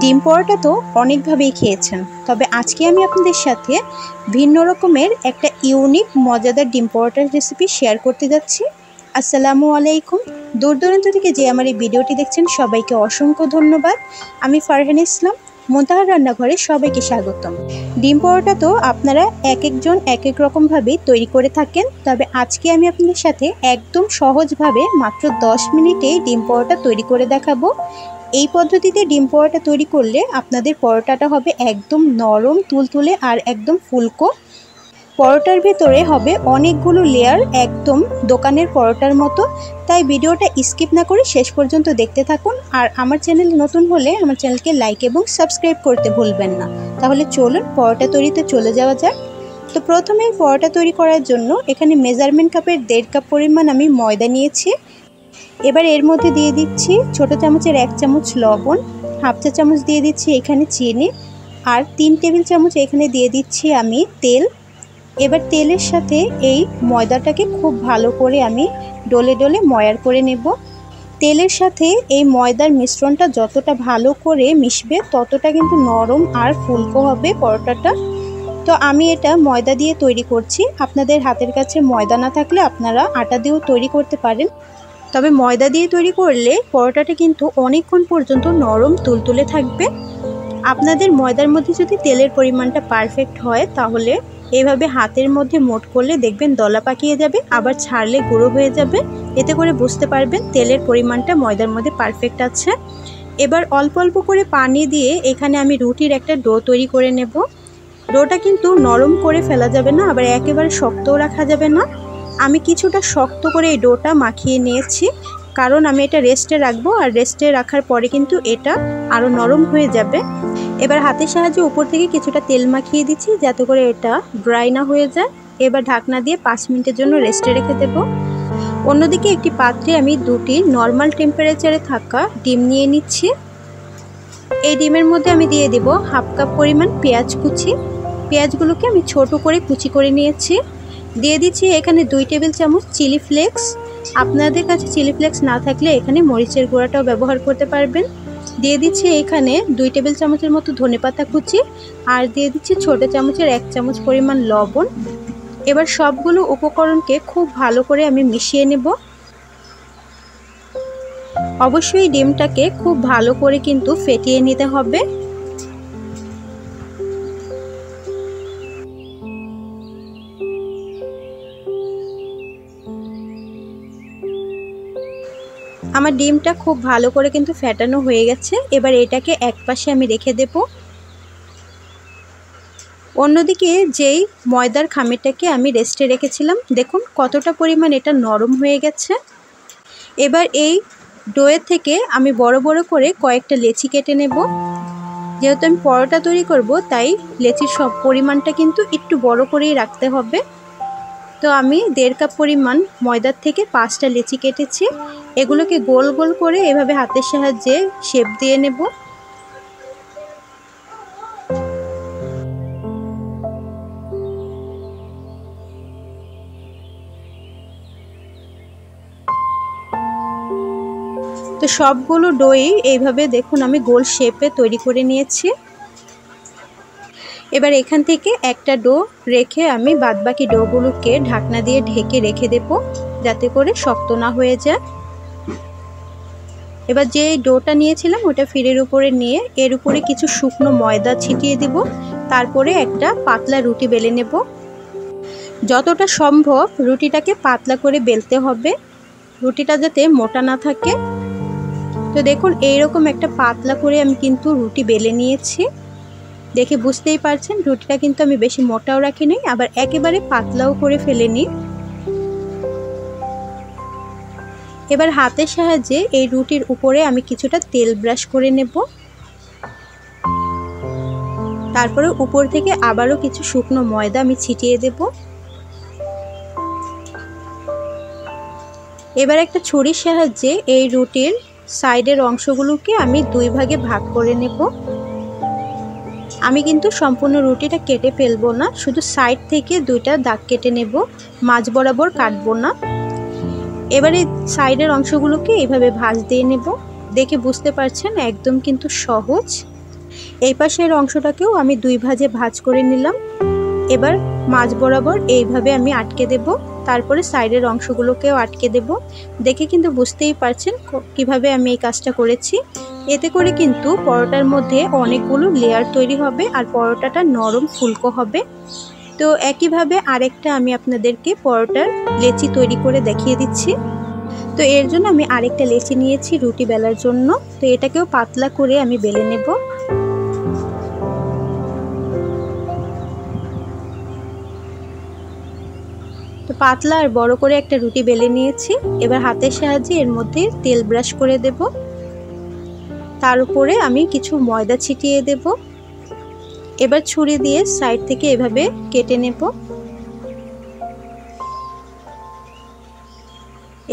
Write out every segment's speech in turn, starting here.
ডিম পরোটা তো অনেকভাবেই খেয়েছেন, তবে আজকে আমি আপনাদের সাথে ভিন্ন রকমের একটা ইউনিক মজাদার ডিম পরোটার রেসিপি শেয়ার করতে যাচ্ছি। আসসালামু আলাইকুম। দূর দূরান্ত থেকে যে আমার এই ভিডিওটি দেখছেন সবাইকে অসংখ্য ধন্যবাদ। আমি ফারহান ইসলাম, মুনতাহার রান্নাঘরে সবাইকে স্বাগতম। ডিম পরোটা তো আপনারা এক একজন এক এক রকমভাবেই তৈরি করে থাকেন, তবে আজকে আমি আপনাদের সাথে একদম সহজভাবে মাত্র 10 মিনিটেই ডিম পরোটা তৈরি করে দেখাবো। এই পদ্ধতিতে ডিম পরোটা তৈরি করলে আপনাদের পরোটাটা হবে একদম নরম তুলতুলে আর একদম ফুলকো। পরোটার ভেতরে হবে অনেকগুলো লেয়ার, একদম দোকানের পরোটার মতো। তাই ভিডিওটা স্কিপ না করে শেষ পর্যন্ত দেখতে থাকুন। আর আমার চ্যানেল নতুন হলে আমার চ্যানেলকে লাইক এবং সাবস্ক্রাইব করতে ভুলবেন না। তাহলে চলুন পরোটা তৈরিতে চলে যাওয়া যাক। তো প্রথমে পরোটা তৈরি করার জন্য এখানে মেজারমেন্ট কাপের 1.5 কাপ পরিমাণ আমি ময়দা নিয়েছি। এবার এর মধ্যে দিয়ে দিচ্ছি ছোট চামচের 1 চামচ লবণ, হাফ চা চামচ দিয়ে দিচ্ছি এখানে চিনি, আর 3 টেবিল চামচ এখানে দিয়ে দিচ্ছি আমি তেল। এবার তেলের সাথে এই ময়দাটাকে খুব ভালো করে আমি ডলে ডলে ময়ার করে নেব। তেলের সাথে এই ময়দার মিশ্রণটা যতটা ভালো করে মিশবে ততটা কিন্তু নরম আর ফুলকো হবে পরোটাটা। তো আমি এটা ময়দা দিয়ে তৈরি করছি। আপনাদের হাতের কাছে ময়দা না থাকলে আপনারা আটা দিয়েও তৈরি করতে পারেন, তবে ময়দা দিয়ে তৈরি করলে পরোটাটা কিন্তু অনেকক্ষণ পর্যন্ত নরম তুলতুলে থাকবে। আপনাদের ময়দার মধ্যে যদি তেলের পরিমাণটা পারফেক্ট হয় তাহলে এইভাবে হাতের মধ্যে মোট করলে দেখবেন দলা পাকিয়ে যাবে, আবার ছাড়লে গুঁড়ো হয়ে যাবে। এতে করে বুঝতে পারবেন তেলের পরিমাণটা ময়দার মধ্যে পারফেক্ট আছে। এবার অল্প অল্প করে পানি দিয়ে এখানে আমি রুটির একটা ডো তৈরি করে নেব। ডোটা কিন্তু নরম করে ফেলা যাবে না, আবার একেবারে শক্তও রাখা যাবে না। আমি কিছুটা শক্ত করে এই ডোটা মাখিয়ে নিয়েছি, কারণ আমি এটা রেস্টে রাখবো, আর রেস্টে রাখার পরে কিন্তু এটা আরও নরম হয়ে যাবে। এবার হাতের সাহায্যে উপর থেকে কিছুটা তেল মাখিয়ে দিচ্ছি যাতে করে এটা ড্রাই না হয়ে যায়। এবার ঢাকনা দিয়ে 5 মিনিটের জন্য রেস্টে রেখে দেব। অন্যদিকে একটি পাত্রে আমি 2টি নর্মাল টেম্পারেচারে থাকা ডিম নিয়ে নিচ্ছি। এই ডিমের মধ্যে আমি দিয়ে দেব হাফ কাপ পরিমাণ পেঁয়াজ কুচি। পেঁয়াজগুলোকে আমি ছোট করে কুচি করে নিয়েছি। দিয়ে দিচ্ছি এখানে 2 টেবিল চামচ চিলি ফ্লেক্স। আপনাদের কাছে চিলি ফ্লেক্স না থাকলে এখানে মরিচের গুঁড়াটাও ব্যবহার করতে পারবেন। দিয়ে দিচ্ছি এখানে 2 টেবিল চামচের মতো ধনেপাতা কুচি, আর দিয়ে দিচ্ছি ছোট চামচের 1 চামচ পরিমাণ লবণ। এবার সবগুলো উপকরণকে খুব ভালো করে আমি মিশিয়ে নেব। অবশ্যই ডিমটাকে খুব ভালো করে কিন্তু ফেটিয়ে নিতে হবে। আমার ডিমটা খুব ভালো করে কিন্তু ফেটানো হয়ে গেছে। এবার এটাকে একপাশে আমি রেখে দেব। অন্যদিকে যেই ময়দার খামিরটাকে আমি রেস্টে রেখেছিলাম, দেখুন কতটা পরিমাণ এটা নরম হয়ে গেছে। এবার এই ডোয়ের থেকে আমি বড় বড় করে কয়েকটা লেচি কেটে নেব। যেহেতু আমি পরোটা তৈরি করব তাই লেচির সব পরিমাণটা কিন্তু একটু বড় করেই রাখতে হবে। তো আমি 1.5 কাপ পরিমাণ ময়দার থেকে 5টা লেচি কেটেছি। এগুলোকে গোল গোল করে এভাবে হাতের সাহায্যে শেপ দিয়ে নেব। তো সবগুলো ডোই এইভাবে দেখুন আমি গোল শেপে তৈরি করে নিয়েছি। এবার এখান থেকে একটা ডো রেখে আমি বাদবাকি ডোগুলোকে ঢাকনা দিয়ে ঢেকে রেখে দেব যাতে করে শক্ত না হয়ে যায়। এবার যে ডোটা নিয়েছিলাম ওটা ফিরের উপরে নিয়ে এর উপরে কিছু শুকনো ময়দা ছিটিয়ে দিব। তারপরে একটা পাতলা রুটি বেলে নেব। যতটা সম্ভব রুটিটাকে পাতলা করে বেলতে হবে, রুটিটা যাতে মোটা না থাকে। তো দেখুন এইরকম একটা পাতলা করে আমি কিন্তু রুটি বেলে নিয়েছি। দেখে বুঝতেই পারছেন রুটিটা কিন্তু আমি বেশি মোটাও রাখিনি, আবার একেবারে পাতলাও করে ফেলিনি। এবার হাতের সাহায্যে এই রুটির উপরে আমি কিছুটা তেল ব্রাশ করে নেব। তারপরে উপর থেকে আবারও কিছু শুকনো ময়দা আমি ছিটিয়ে দেব। এবার একটা ছুরির সাহায্যে এই রুটির সাইডের অংশগুলোকে আমি 2 ভাগে ভাগ করে নেব। আমি কিন্তু সম্পূর্ণ রুটিটা কেটে ফেলবো না, শুধু সাইড থেকে 2টা দাগ কেটে নেব, মাঝ বরাবর কাটবো না। এবারে সাইডের অংশগুলোকে এইভাবে ভাঁজ দিয়ে নেব। দেখে বুঝতে পারছেন একদম কিন্তু সহজ। এই পাশের অংশটাকেও আমি 2 ভাজে ভাজ করে নিলাম। এবার মাঝ বরাবর এইভাবে আমি আটকে দেব, তারপরে সাইডের অংশগুলোকেও আটকে দেব। দেখে কিন্তু বুঝতেই পারছেন কিভাবে আমি এই কাজটা করেছি। এতে করে কিন্তু পরোটার মধ্যে অনেকগুলো লেয়ার তৈরি হবে আর পরোটাটা নরম ফুলকো হবে। তো একইভাবে আরেকটা আমি আপনাদেরকে পরোটার লেচি তৈরি করে দেখিয়ে দিচ্ছি। তো এর জন্য আমি আরেকটা লেচি নিয়েছি রুটি বেলার জন্য। তো এটাকেও পাতলা করে আমি বেলে নেব। তো পাতলা আর বড় করে একটা রুটি বেলে নিয়েছি। এবার হাতের সাহায্যে এর মধ্যে তেল ব্রাশ করে দেব। তার উপরে আমি কিছু ময়দা ছিটিয়ে দেব। এবার ছুরি দিয়ে সাইড থেকে এভাবে কেটে নেব।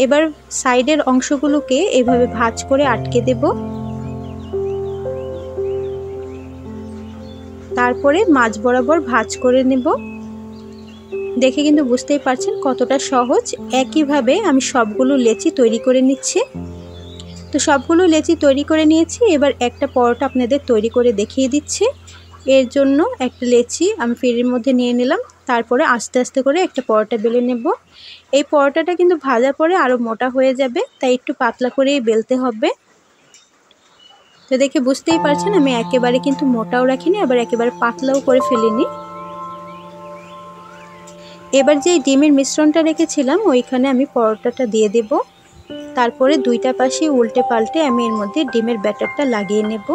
এবার সাইডের অংশগুলোকে এভাবে ভাঁজ করে আটকে দেব। তারপরে মাঝ বরাবর ভাঁজ করে নেব। দেখে কিন্তু বুঝতেই পারছেন কতটা সহজ। একইভাবে আমি সবগুলো লেচি তৈরি করে নিচ্ছি। তো সবগুলো লেচি তৈরি করে নিয়েছি। এবার একটা পরোটা আপনাদের তৈরি করে দেখিয়ে দিচ্ছি। এর জন্য একটা লেচি আমি ফিরির মধ্যে নিয়ে নিলাম। তারপরে আস্তে আস্তে করে একটা পরোটা বেলে নেব। এই পরোটাটা কিন্তু ভাজার পরে আরও মোটা হয়ে যাবে, তাই একটু পাতলা করেই বেলতে হবে। তো দেখে বুঝতেই পারছেন আমি একেবারে কিন্তু মোটাও রাখিনি, আবার একেবারে পাতলাও করে ফেলিনি। এবার যে ডিমের মিশ্রণটা রেখেছিলাম ওইখানে আমি পরোটাটা দিয়ে দেব। তারপরে দুইটা পাশে উল্টে পাল্টে আমি এর মধ্যে ডিমের ব্যাটারটা লাগিয়ে নেব।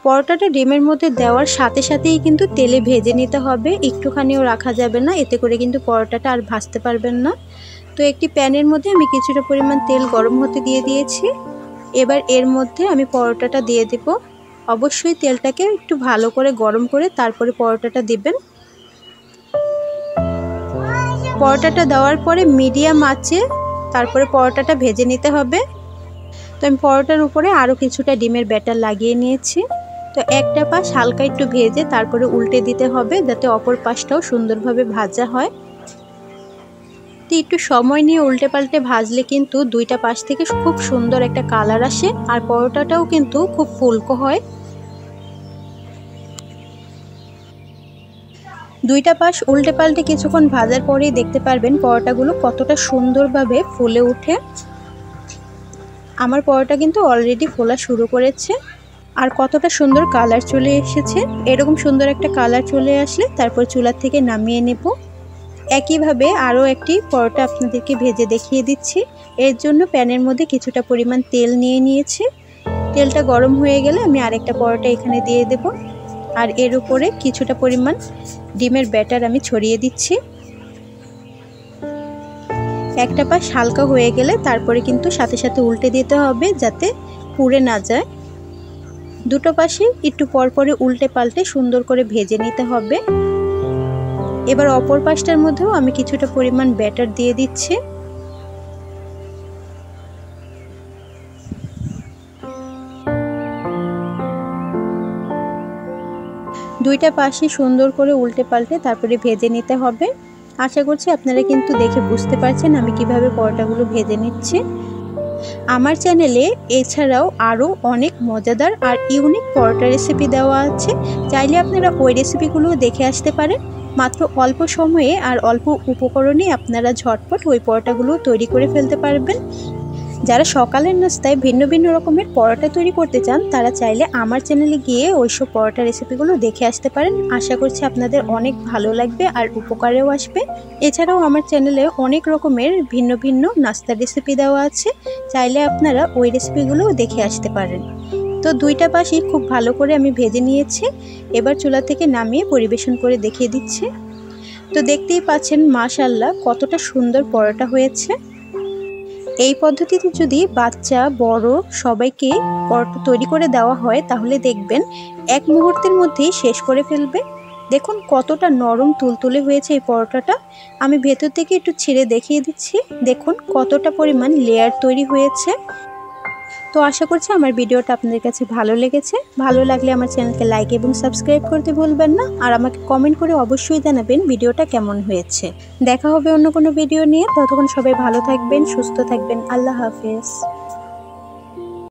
পরোটাটা ডিমের মধ্যে দেওয়ার সাথে সাথেই কিন্তু তেলে ভেজে নিতে হবে, একটুখানিও রাখা যাবে না, এতে করে কিন্তু পরোটাটা আর ভাজতে পারবেন না। তো একটি প্যানের মধ্যে আমি কিছুটা পরিমাণ তেল গরম হতে দিয়ে দিয়েছি। এবার এর মধ্যে আমি পরোটাটা দিয়ে দেব। অবশ্যই তেলটাকে একটু ভালো করে গরম করে তারপরে পরোটাটা দিবেন। পরোটাটা দেওয়ার পরে মিডিয়াম আঁচে তারপরে পরোটাটা ভেজে নিতে হবে। তো আমি পরোটার উপরে আরও কিছুটা ডিমের ব্যাটার লাগিয়ে নিয়েছি। তো একটা পাশ হালকা একটু ভেজে তারপরে উল্টে দিতে হবে, যাতে অপর পাশটাও সুন্দরভাবে ভাজা হয়। তো একটু সময় নিয়ে উল্টে পাল্টে ভাজলে কিন্তু দুইটা পাশ থেকে খুব সুন্দর একটা কালার আসে, আর পরোটাটাও কিন্তু খুব ফুলকো হয়। দুইটা পাশ উল্টে পাল্টে কিছুক্ষণ ভাজার পরেই দেখতে পারবেন পরোটাগুলো কতটা সুন্দরভাবে ফুলে ওঠে। আমার পরোটা কিন্তু অলরেডি ফোলা শুরু করেছে, আর কতটা সুন্দর কালার চলে এসেছে। এরকম সুন্দর একটা কালার চলে আসলে তারপর চুলা থেকে নামিয়ে নেব। একইভাবে আরও একটি পরোটা আপনাদেরকে ভেজে দেখিয়ে দিচ্ছি। এর জন্য প্যানের মধ্যে কিছুটা পরিমাণ তেল নিয়ে নিয়েছি। তেলটা গরম হয়ে গেলে আমি আরেকটা পরোটা এখানে দিয়ে দেব, আর এর উপরে কিছুটা পরিমাণ ডিমের ব্যাটার আমি ছড়িয়ে দিচ্ছি। একটা পাশ হালকা হয়ে গেলে তারপরে কিন্তু সাথে সাথে উল্টে দিতে হবে, যাতে পুড়ে না যায়। দুটো পাশে একটু পরপরে উল্টে পাল্টে সুন্দর করে ভেজে নিতে হবে। এবার অপর পাশটার মধ্যেও আমি কিছুটা পরিমাণ ব্যাটার দিয়ে দিচ্ছি। দুইটা পাশে সুন্দর করে উল্টে পাল্টে তারপরে ভেজে নিতে হবে। আশা করছি আপনারা কিন্তু দেখে বুঝতে পারছেন আমি কিভাবে পরোটাগুলো ভেজে নিচ্ছি। আমার চ্যানেলে এছাড়াও আরও অনেক মজাদার আর ইউনিক পরোটা রেসিপি দেওয়া আছে, চাইলে আপনারা ওই রেসিপিগুলো দেখে আসতে পারেন। মাত্র অল্প সময়ে আর অল্প উপকরণে আপনারা ঝটপট ওই পরোটাগুলো তৈরি করে ফেলতে পারবেন। যারা সকালের নাস্তায় ভিন্ন ভিন্ন রকমের পরোটা তৈরি করতে চান তারা চাইলে আমার চ্যানেলে গিয়ে ওইসব পরোটা রেসিপিগুলো দেখে আসতে পারেন। আশা করছি আপনাদের অনেক ভালো লাগবে আর উপকারেও আসবে। এছাড়াও আমার চ্যানেলে অনেক রকমের ভিন্ন ভিন্ন নাস্তার রেসিপি দেওয়া আছে, চাইলে আপনারা ওই রেসিপিগুলোও দেখে আসতে পারেন। তো দুইটা পাশই খুব ভালো করে আমি ভেজে নিয়েছি। এবার চুলা থেকে নামিয়ে পরিবেশন করে দেখিয়ে দিচ্ছি। তো দেখতেই পাচ্ছেন মাশাআল্লাহ কতটা সুন্দর পরোটা হয়েছে। এই পদ্ধতিতে যদি বাচ্চা বড় সবাইকে পরোটা তৈরি করে দেওয়া হয় তাহলে দেখবেন এক মুহূর্তের মধ্যেই শেষ করে ফেলবে। দেখুন কতটা নরম তুলতুলে হয়েছে এই পরোটাটা। আমি ভেতর থেকে একটু ছিঁড়ে দেখিয়ে দিচ্ছি, দেখুন কতটা পরিমাণ লেয়ার তৈরি হয়েছে। তো আশা করছি আমার ভিডিওটা আপনাদের কাছে ভালো লেগেছে। ভালো লাগলে আমার চ্যানেলকে লাইক এবং সাবস্ক্রাইব করতে ভুলবেন না, আর আমাকে কমেন্ট করে অবশ্যই জানাবেন ভিডিওটা কেমন হয়েছে। দেখা হবে অন্য কোনো ভিডিও নিয়ে, ততক্ষণ সবাই ভালো থাকবেন, সুস্থ থাকবেন। আল্লাহ হাফেজ।